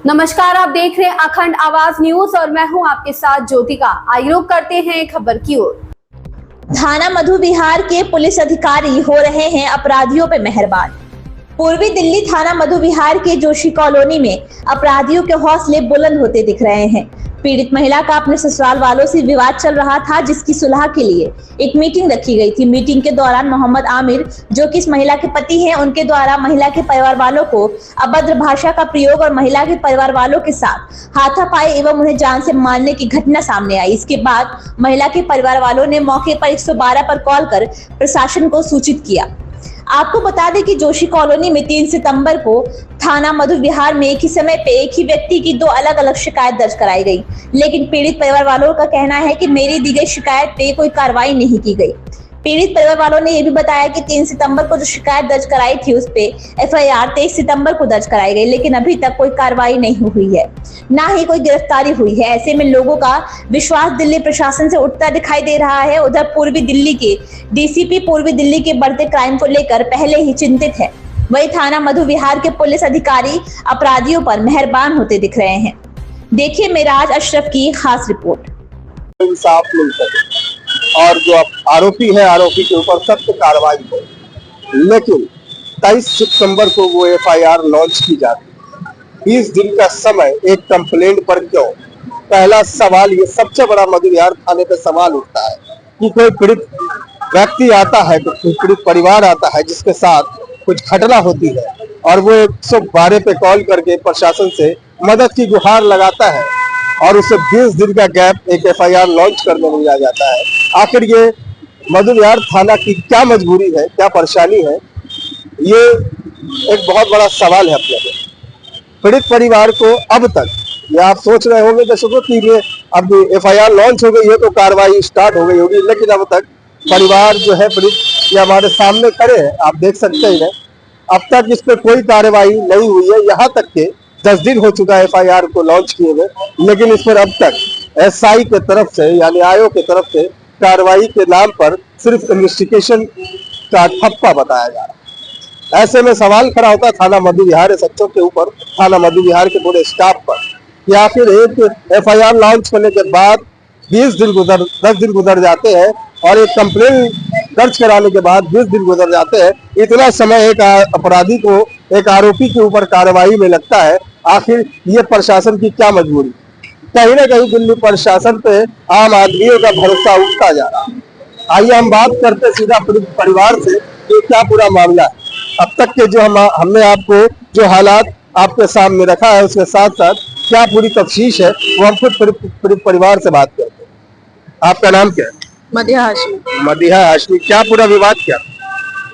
नमस्कार, आप देख रहे हैं अखंड आवाज न्यूज और मैं हूं आपके साथ ज्योतिका। आइए रुक करते हैं खबर की ओर। थाना मधु विहार के पुलिस अधिकारी हो रहे हैं अपराधियों पे मेहरबान। पूर्वी दिल्ली थाना मधु विहार के जोशी कॉलोनी में अपराधियों के हौसले बुलंद होते दिख रहे हैं। पीड़ित महिला का अपने ससुराल वालों से विवाद चल रहा था, जिसकी सुलह के लिए एक मीटिंग रखी गई थी। मीटिंग के दौरान मोहम्मद आमिर, जो कि इस महिला के पति हैं, उनके द्वारा महिला के परिवार वालों को अभद्र भाषा का प्रयोग और महिला के परिवार वालों के साथ हाथापाई एवं उन्हें जान से मारने की घटना सामने आई। इसके बाद महिला के परिवार वालों ने मौके पर 112 पर कॉल कर प्रशासन को सूचित किया। आपको बता दें कि जोशी कॉलोनी में 3 सितंबर को थाना मधु विहार में एक ही समय पे एक ही व्यक्ति की 2 अलग अलग शिकायत दर्ज कराई गई, लेकिन पीड़ित परिवार वालों का कहना है कि मेरी दी गई शिकायत पे कोई कार्रवाई नहीं की गई। पीड़ित परिवार वालों ने यह भी बताया कि 3 सितंबर को जो शिकायत दर्ज कराई थी उस पे FIR 23 सितंबर को दर्ज कराई गई, लेकिन अभी तक कोई कार्रवाई नहीं हुई है, ना ही कोई गिरफ्तारी हुई है। ऐसे में लोगों का विश्वास दिल्ली प्रशासन से उठता दिखाई दे रहा है। उधर पूर्वी दिल्ली के DCP पूर्वी दिल्ली के बढ़ते क्राइम को लेकर पहले ही चिंतित है। वही थाना मधु विहार के पुलिस अधिकारी अपराधियों पर मेहरबान होते दिख रहे हैं। देखिए मेराज अशरफ की खास रिपोर्ट। इंसाफ मिल सके और जो आरोपी है, आरोपी के ऊपर सख्त कार्रवाई हो। लेकिन 23 सितंबर को वो FIR लॉन्च की जाती है। 20 दिन का समय एक कंप्लेंट पर क्यों? पहला सवाल, ये सबसे बड़ा मधु विहार थाने पे सवाल उठता है कि कोई पीड़ित व्यक्ति आता है, कोई पीड़ित परिवार आता है जिसके साथ कुछ घटना होती है और वो 112 पे कॉल करके प्रशासन से मदद की गुहार लगाता है और उसे 20 दिन का गैप एक FIR लॉन्च करने में लिया जाता है। आखिर ये मधु विहार थाना की क्या मजबूरी है, क्या परेशानी है, ये एक बहुत बड़ा सवाल है अपने लिए। पीड़ित परिवार को अब तक, ये आप सोच रहे होंगे दर्शकों कि ये अब FIR लॉन्च हो गई है तो कार्रवाई स्टार्ट हो गई होगी, लेकिन अब तक परिवार जो है पीड़ित, ये हमारे सामने खड़े हैं, आप देख सकते हैं, अब तक इस पर कोई कार्रवाई नहीं हुई है। यहाँ तक के 10 दिन हो चुका है FIR को लॉन्च किए हुए, लेकिन इस पर अब तक SI के तरफ से यानी आयोग के तरफ से कार्रवाई के नाम पर सिर्फ इन्वेस्टिगेशन का ठप्पा बताया जा रहा है। ऐसे में सवाल खड़ा होता है थाना मधु विहार सच्चों के ऊपर, थाना मधु विहार के पूरे स्टाफ पर, कि आखिर एक FIR लॉन्च करने के बाद 10 दिन गुजर जाते हैं और एक कंप्लेन दर्ज कराने के बाद 20 दिन गुजर जाते हैं। इतना समय एक अपराधी को, एक आरोपी के ऊपर कार्रवाई में लगता है। आखिर ये प्रशासन की क्या मजबूरी? कहीं ना कहीं दिल्ली प्रशासन पे आम आदमियों का भरोसा उठता जा रहा है। आइए हम बात करते सीधा परिवार से कि क्या पूरा मामला है। अब तक के जो हमने आपको जो हालात आपके सामने रखा है, उसके साथ साथ क्या पूरी तफ्तीश है, वो हम खुद परिवार से बात करते हैं। आपका नाम क्या है? मदिहा हाशमी। मदिहा हाशमी, क्या पूरा विवाद क्या?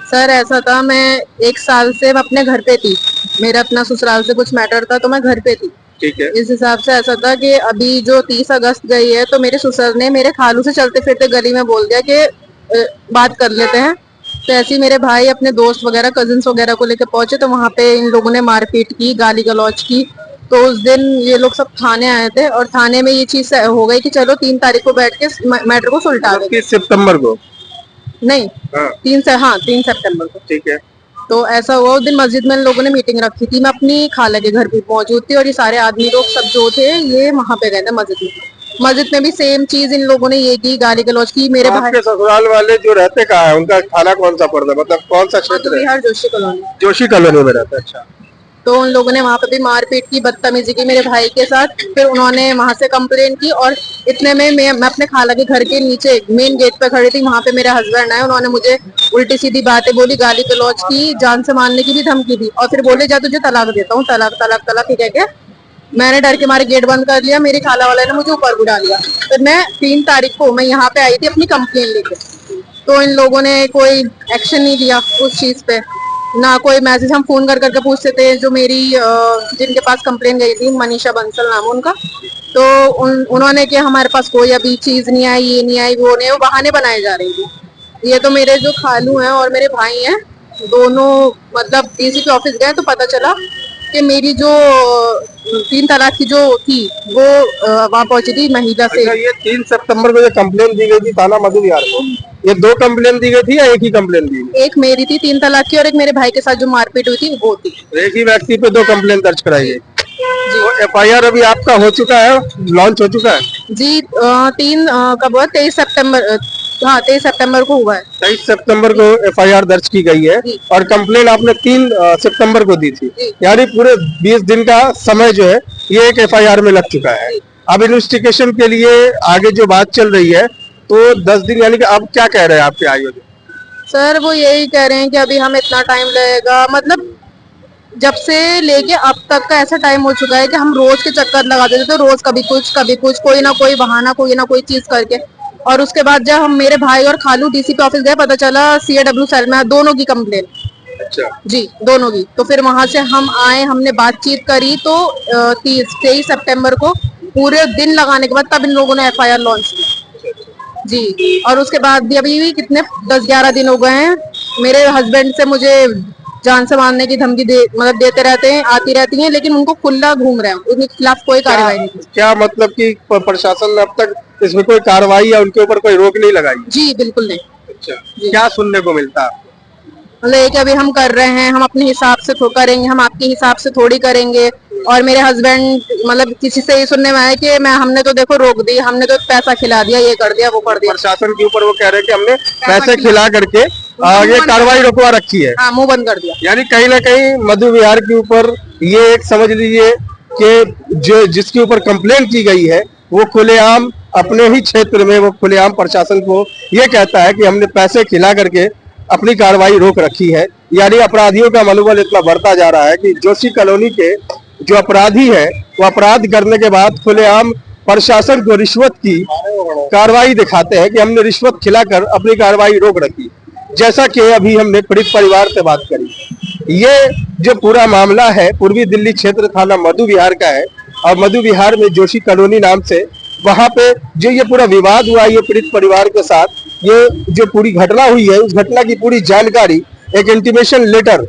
सर ऐसा था, मैं 1 साल से अपने घर पे थी, मेरा अपना ससुराल से कुछ मैटर था तो मैं घर पे थी। ठीक है। इस हिसाब से ऐसा था कि अभी जो 30 अगस्त गई है तो मेरे ससुर ने मेरे खालू से चलते फिरते गली में बोल दिया कि बात कर लेते हैं। तो ऐसे ही मेरे भाई अपने दोस्त वगैरह, कजिन्स वगैरह को लेकर पहुंचे तो वहां पे इन लोगों ने मारपीट की, गाली गलौज की। तो उस दिन ये लोग सब थाने आए थे और थाने में ये चीज हो गई कि चलो 3 तारीख को बैठ के मैटर को सुलटा देंगे। 30 सितंबर को नहीं, 3 सितंबर को। ठीक है। तो ऐसा हुआ, उस दिन मस्जिद में इन लोगों ने मीटिंग रखी थी। मैं अपनी खाला के घर भी मौजूद थी और ये सारे आदमी लोग सब जो थे ये वहां पे गए थे मस्जिद में। मस्जिद में भी सेम चीज इन लोगों ने ये की, गाली गलौज की। मेरे भाई के ससुराल वाले जो रहते कहाँ है, उनका थाना कौन सा पड़ता है, मतलब कौन सा क्षेत्र है? बिहार जोशी कॉलोनी। जोशी कॉलोनी में रहता है। अच्छा। तो उन लोगों ने वहां पे भी मारपीट की, बदतमीजी की मेरे भाई के साथ। फिर उन्होंने वहां से कंप्लेन की और इतने में मैं अपने खाला के घर के नीचे मेन गेट पे खड़ी थी, वहां पे मेरे हस्बैंड आए। उन्होंने मुझे उल्टी सीधी बातें बोली, गाली गलौज की, जान से मारने की भी धमकी दी और फिर बोले जा तुझे तलाक देता हूँ, तलाक तलाक तलाक। ठीक है क्या? मैंने डर के मारे गेट बंद कर लिया, मेरी खाला वाले ने मुझे ऊपर बुला लिया। फिर मैं 3 तारीख को मैं यहाँ पे आई थी अपनी कंप्लेन लेके, तो इन लोगों ने कोई एक्शन नहीं लिया उस चीज पे, ना कोई मैसेज। हम फोन कर करके पूछते थे, जो मेरी जिनके पास कंप्लेन गई थी, मनीषा बंसल नाम उनका, तो उन्होंने कि हमारे पास कोई अभी चीज नहीं आई, ये नहीं आई, वो नहीं, वो बहाने बनाए जा रही थी। ये तो मेरे जो खालू हैं और मेरे भाई हैं दोनों, मतलब DCP ऑफिस गए तो पता चला कि मेरी जो 3 तलाक की जो थी वो वहाँ पहुंची थी महिला से। अच्छा, ये 3 सितंबर को ये कंप्लेन दी गई थी थाना मधु विहार को, ये 2 कंप्लेन दी गई थी या एक ही कंप्लेन दी गई? एक मेरी थी 3 तलाक की और एक मेरे भाई के साथ जो मारपीट हुई थी वो थी। एक ही व्यक्ति पे 2 कंप्लेन दर्ज कराई गई। तो FIR अभी आपका हो चुका है, लॉन्च हो चुका है? जी 23 सितंबर, हाँ 23 सितंबर को हुआ है। 23 सितंबर को FIR दर्ज की गई है जी। और कंप्लेन आपने 3 सितंबर को दी थी, जी। यानी पूरे 20 दिन का समय जो है ये एक FIR में लग चुका है। अब इन्वेस्टिगेशन के लिए आगे जो बात चल रही है, तो 10 दिन यानी कि अब क्या कह रहे हैं आपके आयोजक? सर वो यही कह रहे हैं कि अभी हम इतना टाइम लगेगा, मतलब जब से लेके अब तक का ऐसा टाइम हो चुका है कि हम रोज के चक्कर लगा देते थे, रोज कभी कुछ कोई ना कोई बहाना, कोई ना कोई चीज करके। और उसके बाद जब हम मेरे भाई और खालू DCP ऑफिस गए, पता चला CAW सेल में दोनों की कंप्लेन। अच्छा। जी दोनों की। तो फिर वहां से हम आए, हमने बातचीत करी, तो 23 सितंबर को पूरे दिन लगाने के बाद तब इन लोगों ने FIR लॉन्च की। जी, और उसके बाद भी अभी भी कितने 10-11 दिन हो गए हैं, मेरे हस्बैंड से मुझे जान से मारने की धमकी मतलब देते रहते हैं, आती रहती हैं, लेकिन उनको खुला घूम रहे हैं, उनके खिलाफ कोई कार्रवाई नहीं की। क्या मतलब कि प्रशासन ने अब तक इसमें कोई कार्रवाई या उनके ऊपर कोई रोक नहीं लगाई? जी बिल्कुल नहीं। अच्छा, क्या सुनने को मिलता है? मतलब ये कि अभी हम कर रहे हैं, हम अपने हिसाब से करेंगे, हम आपके हिसाब से थोड़ी करेंगे। और मेरे हस्बैंड मतलब किसी से ये सुनने में आया कि हमने तो देखो रोक दी, हमने तो पैसा खिला दिया, ये कर दिया, वो कर दिया। प्रशासन के ऊपर वो कह रहे हैं कि हमने पैसे खिला करके ये कार्रवाई रुकवा रखी है। हाँ, मुंह बंद कर दिया। यानी कहीं ना कहीं मधु विहार के ऊपर ये एक समझ लीजिए कि जो जिसके ऊपर कंप्लेन की गई है वो खुलेआम अपने ही क्षेत्र में वो खुलेआम प्रशासन को ये कहता है कि हमने पैसे खिला करके अपनी कार्रवाई रोक रखी है। यानी अपराधियों का मनोबल इतना बढ़ता जा रहा है कि जोशी कॉलोनी के जो अपराधी है वो अपराध करने के बाद खुलेआम प्रशासन को रिश्वत की कार्रवाई दिखाते हैं कि हमने रिश्वत खिलाकर अपनी कार्रवाई रोक रखी। जैसा कि अभी हमने पीड़ित परिवार से बात करी, ये जो पूरा मामला है पूर्वी दिल्ली क्षेत्र थाना मधु विहार का है और मधु विहार में जोशी कॉलोनी नाम से वहां पे जो ये पूरा विवाद हुआ ये पीड़ित परिवार के साथ, ये जो पूरी घटना हुई है उस घटना की पूरी जानकारी एक इंटीमेशन लेटर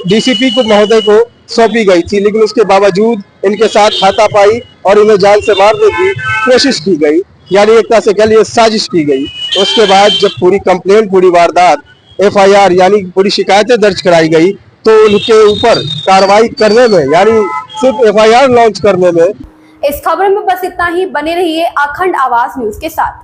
DCP को महोदय को सौंपी गई थी, लेकिन उसके बावजूद इनके साथ हाथापाई और इन्हें जान से मारने की कोशिश की गई, यानी एक तरह से कह लिए साजिश की गई। उसके बाद जब पूरी कंप्लेन, पूरी वारदात, FIR यानी पूरी शिकायतें दर्ज कराई गई, तो उनके ऊपर कार्रवाई करने में यानी सिर्फ FIR लॉन्च करने में। इस खबर में बस इतना ही। बने रहिए अखंड आवाज न्यूज के साथ।